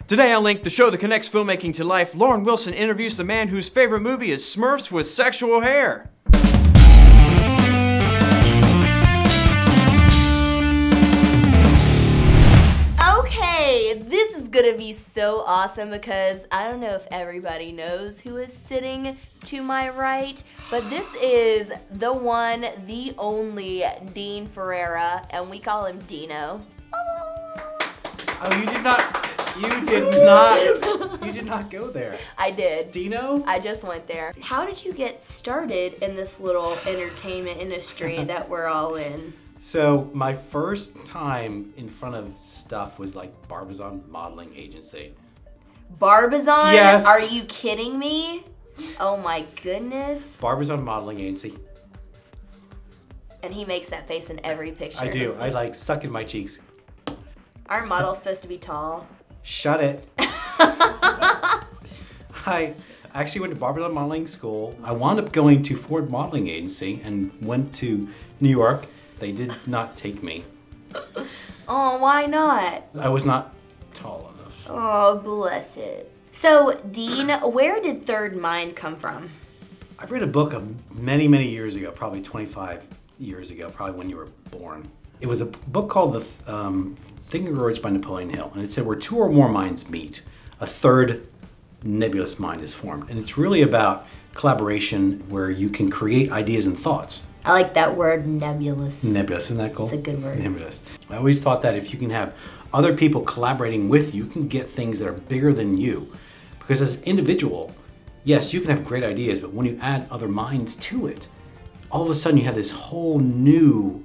Today on Link, the show that connects filmmaking to life, Lauren Wilson interviews the man whose favorite movie is Smurfs with sexual hair. Okay, this is gonna be so awesome because I don't know if everybody knows who is sitting to my right, but this is the one, the only Dean Ferreira, and we call him Dino. Oh, you did not go there. I did. Dino? I just went there. How did you get started in this little entertainment industry that we're all in? So my first time in front of stuff was like Barbizon Modeling Agency. Barbizon? Yes. Are you kidding me? Oh my goodness. Barbizon Modeling Agency. And he makes that face in every picture. I do. I like suck in my cheeks. Aren't models supposed to be tall? Shut it. I actually went to Barbizon Modeling School. I wound up going to Ford Modeling Agency and went to New York. They did not take me. Oh, why not? I was not tall enough. Oh, bless it. So, Dean, where did Third Mind come from? I read a book many, many years ago, probably 25 years ago, probably when you were born. It was a book called The Thinking Words by Napoleon Hill, and it said where two or more minds meet, a third nebulous mind is formed. And it's really about collaboration where you can create ideas and thoughts. I like that word, nebulous. Nebulous, isn't that cool? It's a good word. Nebulous. I always thought that if you can have other people collaborating with you, you can get things that are bigger than you. Because as an individual, yes, you can have great ideas, but when you add other minds to it, all of a sudden you have this whole new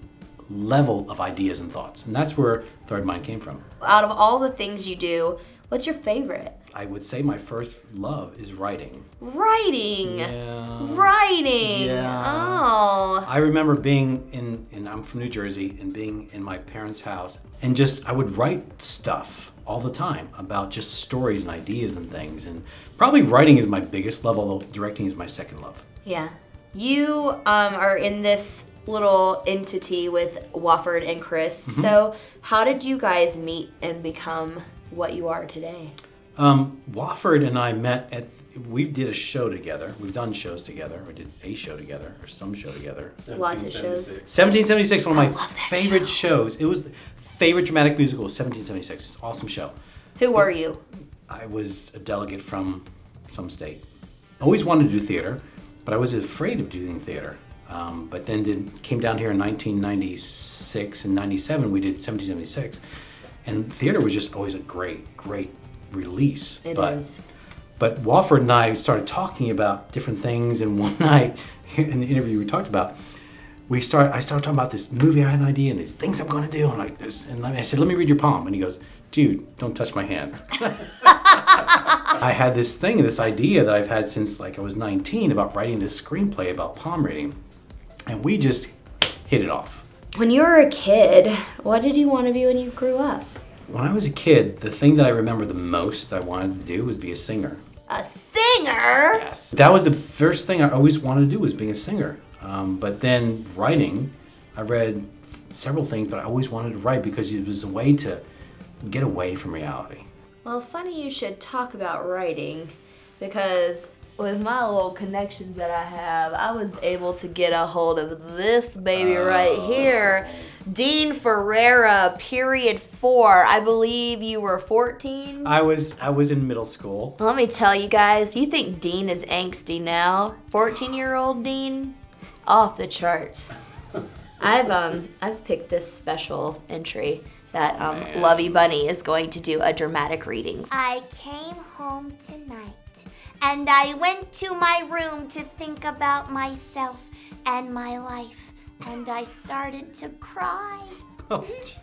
level of ideas and thoughts. And that's where Third Mind came from. Out of all the things you do, what's your favorite? I would say my first love is writing. Writing. Yeah. Writing. Yeah. Oh. I remember being in I'm from New Jersey, and being in my parents' house, and just I would write stuff all the time about just stories and ideas and things. And probably writing is my biggest love, although directing is my second love. Yeah. You are in this little entity with Wofford and Chris. Mm-hmm. So how did you guys meet and become what you are today? Wofford and I met we did a show together. We've done shows together. We did a show together, or some show together. Lots of shows. 1776, one of my love that favorite show. shows. It was the favorite dramatic musical, 1776. It's an awesome show. Who were you? I was a delegate from some state. Always wanted to do theater, but I was afraid of doing theater. But then came down here in 1996 and 97. We did 1776, and theater was just always a great release. It is. But Wofford and I started talking about different things, and one night in the interview we talked about, I started talking about this movie I had an idea and these things I'm going to do, and like this. And I said, "Let me read your palm," and he goes, "Dude, don't touch my hands." I had this idea that I've had since like I was 19 about writing this screenplay about palm reading, and we just hit it off. When you were a kid, what did you want to be when you grew up? When I was a kid, the thing that I remember the most I wanted to do was be a singer. A singer? Yes. That was the first thing I always wanted to do, was being a singer. But then writing, I read several things, but I always wanted to write because it was a way to get away from reality. Well, funny you should talk about writing, because with my little connections that I have, I was able to get a hold of this baby right here. Dean Ferreira, period 4. I believe you were 14? I was in middle school. Let me tell you guys, you think Dean is angsty now? 14-year-old Dean? Off the charts. I've picked this special entry that Lovey Bunny is going to do a dramatic reading. I came home tonight, and I went to my room to think about myself and my life. And I started to cry. It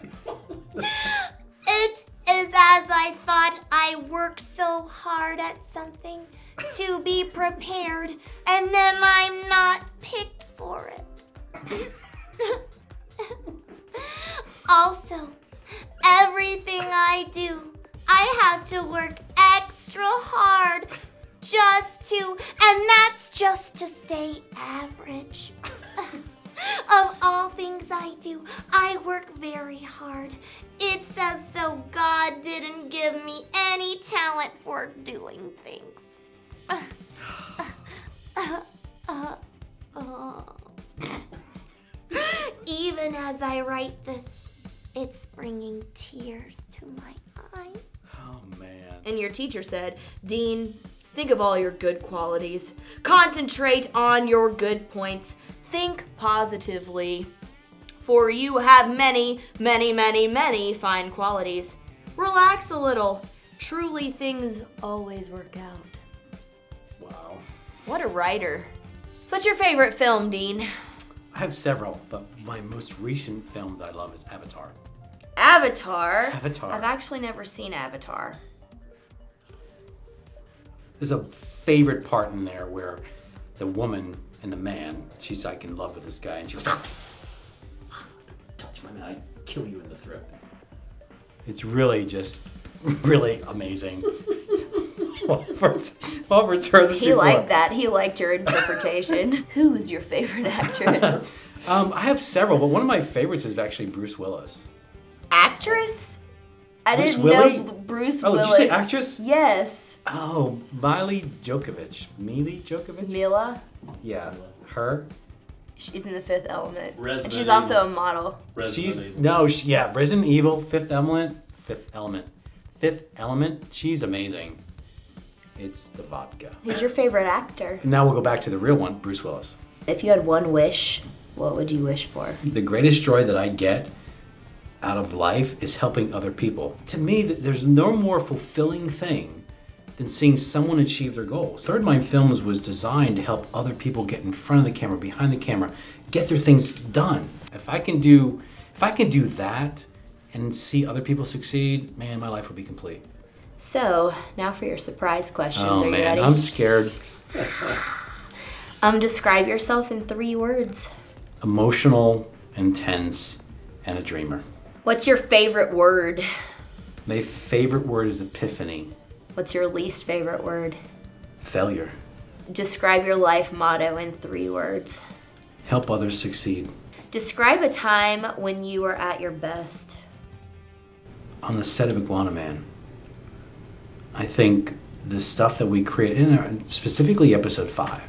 is as I thought I worked so hard at something to be prepared, and then I'm not picked for it. Also, everything I do, I have to work extra hard and that's just to stay average. Of all things I do, I work very hard. It's as though God didn't give me any talent for doing things. Even as I write this, it's bringing tears to my eyes. Oh, man. And your teacher said, Dean, think of all your good qualities. Concentrate on your good points. Think positively. For you have many, many, many, many fine qualities. Relax a little. Truly, things always work out. Wow. What a writer. So what's your favorite film, Dean? I have several, but my most recent film that I love is Avatar. Avatar? Avatar. I've actually never seen Avatar. There's a favorite part in there where the woman and the man, she's like in love with this guy, and she goes, touch my man, I kill you in the throat. It's really just, really amazing. Walford's heard this He before. liked that. He liked your interpretation. Who is your favorite actress? I have several, but one of my favorites is actually Bruce Willis. Actress? I Bruce didn't Willie? know Bruce Oh, Willis. did you say actress? Yes. Oh, Miley Djokovic. Mila? Yeah, her. She's in The Fifth Element. Resident And she's Evil. also a model. Resident Evil, Fifth Element. She's amazing. It's the vodka. Who's your favorite actor? And now we'll go back to the real one, Bruce Willis. If you had one wish, what would you wish for? The greatest joy that I get out of life is helping other people. To me, there's no more fulfilling thing than seeing someone achieve their goals. Third Mind Films was designed to help other people get in front of the camera, behind the camera, get their things done. If I can do that and see other people succeed, man, my life would be complete. So, now for your surprise questions. Oh Are you man, ready? I'm scared. Describe yourself in 3 words. Emotional, intense, and a dreamer. What's your favorite word? My favorite word is epiphany. What's your least favorite word? Failure. Describe your life motto in 3 words. Help others succeed. Describe a time when you were at your best. On the set of Iguana Man, I think the stuff that we created, specifically episode 5,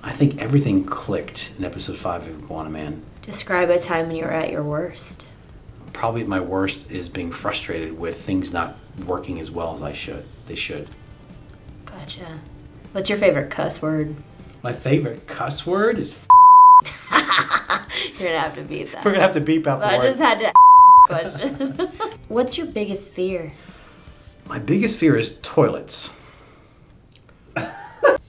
I think everything clicked in episode 5 of Iguana Man. Describe a time when you were at your worst. Probably at my worst is being frustrated with things not working as well as they should. Gotcha. What's your favorite cuss word? My favorite cuss word is You're gonna have to beep that. We're gonna have to beep out the I word. just had to question. What's your biggest fear? My biggest fear is toilets.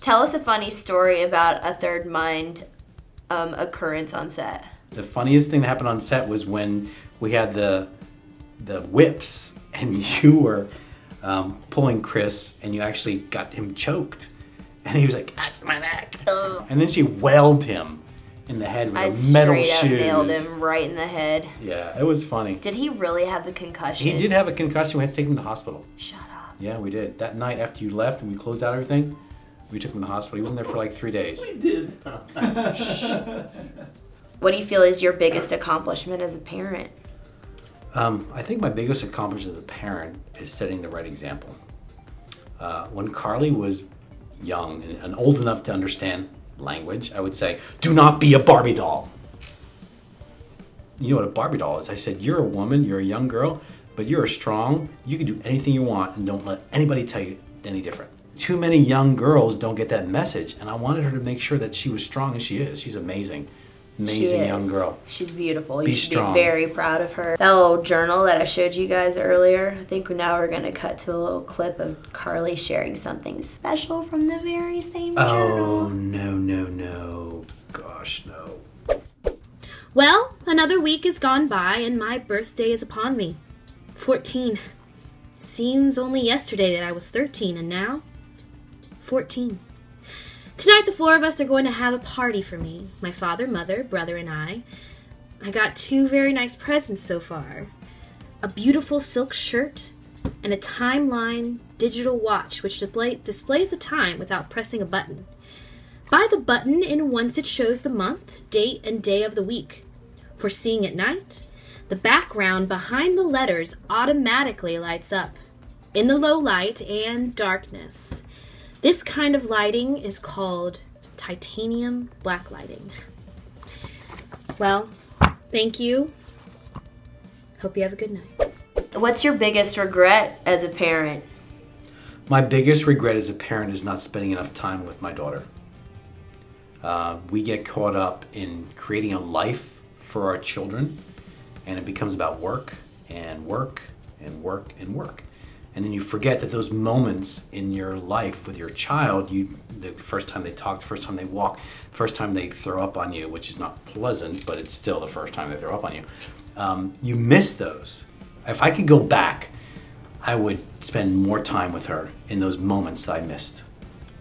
Tell us a funny story about a third mind occurrence on set. The funniest thing that happened on set was when we had the whips and you were pulling Chris and you actually got him choked. And he was like, that's my neck. And then she wailed him in the head with I a metal straight up shoes. nailed him right in the head. Yeah, it was funny. Did he really have a concussion? He did have a concussion. We had to take him to the hospital. Shut up. Yeah, we did. That night after you left and we closed out everything, we took him to the hospital. He was in there for like 3 days. We did. What do you feel is your biggest accomplishment as a parent? I think my biggest accomplishment as a parent is setting the right example. When Carly was young and old enough to understand language, I would say, do not be a Barbie doll. You know what a Barbie doll is? I said, you're a woman, you're a young girl, but you're strong, you can do anything you want and don't let anybody tell you any different. Too many young girls don't get that message, and I wanted her to make sure that she was strong, and she is. She's amazing. Amazing young girl. She's beautiful. Be You should strong. be very proud of her. That little journal that I showed you guys earlier, I think now we're going to cut to a little clip of Carly sharing something special from the very same Oh, journal. no. Gosh, no. Well, another week has gone by and my birthday is upon me. 14. Seems only yesterday that I was 13 and now 14. Tonight the 4 of us are going to have a party for me. My father, mother, brother, and I. I got 2 very nice presents so far. A beautiful silk shirt and a timeline digital watch which displays the time without pressing a button. Buy the button, and once it shows the month, date, and day of the week. For seeing at night, the background behind the letters automatically lights up in the low light and darkness. This kind of lighting is called titanium black lighting. Well, thank you. Hope you have a good night. What's your biggest regret as a parent? My biggest regret as a parent is not spending enough time with my daughter. We get caught up in creating a life for our children, and it becomes about work and work and work and work. And then you forget that those moments in your life with your child, the first time they talk, the first time they walk, the first time they throw up on you, which is not pleasant, but it's still the first time they throw up on you. You miss those. If I could go back, I would spend more time with her in those moments that I missed.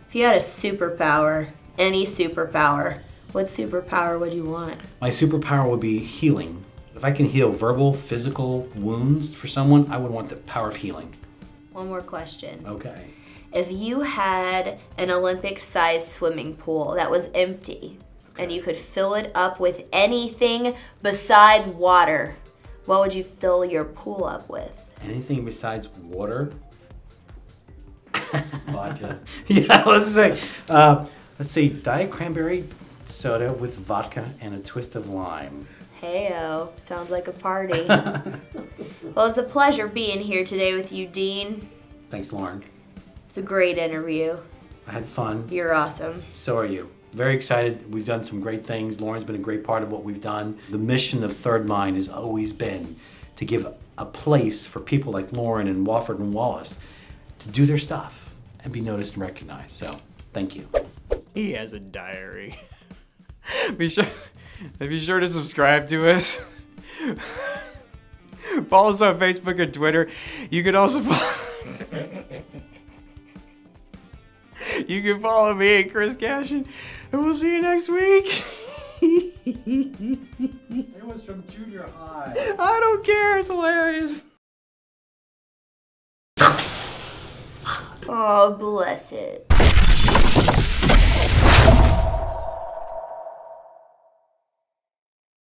If you had a superpower, any superpower, what superpower would you want? My superpower would be healing. If I can heal verbal, physical wounds for someone, I would want the power of healing. One more question. Okay. If you had an Olympic-sized swimming pool that was empty, and you could fill it up with anything besides water, what would you fill your pool up with? Anything besides water? Vodka. Yeah, let's say Diet Cranberry soda with vodka and a twist of lime. Heyo, sounds like a party. Well, it's a pleasure being here today with you, Dean. Thanks, Lauren. It's a great interview. I had fun. You're awesome. So are you. Very excited. We've done some great things. Lauren's been a great part of what we've done. The mission of Third Mind has always been to give a place for people like Lauren and Wofford and Wallace to do their stuff and be noticed and recognized. So, thank you. He has a diary. Be sure to subscribe to us. Follow us on Facebook and Twitter. You can also follow me and Chris Cashin, and we'll see you next week. It was from junior high. I don't care. It's hilarious. Oh, bless it.